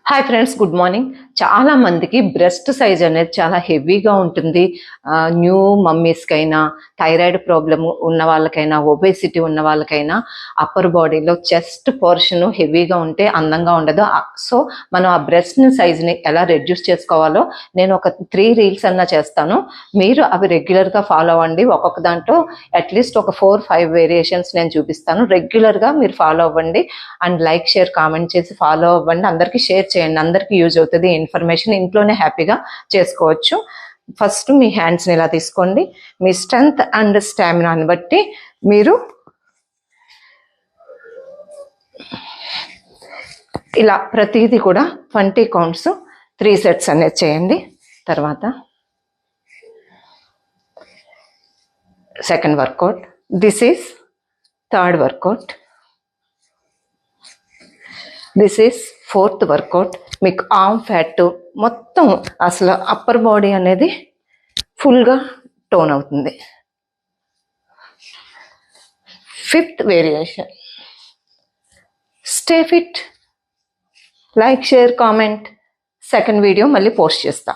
Hi friends, good morning. చాలా మందికి breast size అనేది చాలా హెవీగా ఉంటుంది. న్యూ మమ్మీస్కైనా, థైరాయిడ్ ప్రాబ్లమ్ ఉన్న వాళ్ళకైనా, ఒబేసిటీ ఉన్న వాళ్ళకైనా అప్పర్ బాడీలో చెస్ట్ పోర్షన్ హెవీగా ఉంటే అందంగా ఉండదు. సో మనం ఆ బ్రెస్ట్ సైజ్ని ఎలా రెడ్యూస్ చేసుకోవాలో నేను ఒక 3 రీల్స్ అన్నా చేస్తాను. మీరు అవి రెగ్యులర్గా ఫాలో అవ్వండి. ఒక్కొక్క దాంట్లో అట్లీస్ట్ ఒక 4-5 వేరియేషన్స్ నేను చూపిస్తాను. రెగ్యులర్గా మీరు ఫాలో అవ్వండి అండ్ లైక్, షేర్, కామెంట్ చేసి ఫాలో అవ్వండి. అందరికీ షేర్ చేయండి. అందరికీ యూజ్ అవుతుంది. ఇన్ఫర్మేషన్ ఇంట్లోనే హ్యాపీగా చేసుకోవచ్చు. ఫస్ట్ మీ హ్యాండ్స్ని ఇలా తీసుకోండి. మీ స్ట్రెంగ్త్ అండ్ స్టామినాని బట్టి మీరు ఇలా ప్రతిదీ కూడా 20 కౌంట్స్ 3 సెట్స్ అనేది చేయండి. తర్వాత second workout. This is third workout. This is fourth workout. మీకు ఆర్మ్ ఫ్యాట్ మొత్తం అసలు అప్పర్ బాడీ అనేది ఫుల్గా టోన్ అవుతుంది. Fifth variation. Stay fit. Like, share, comment. Second video మళ్ళీ పోస్ట్ చేస్తా.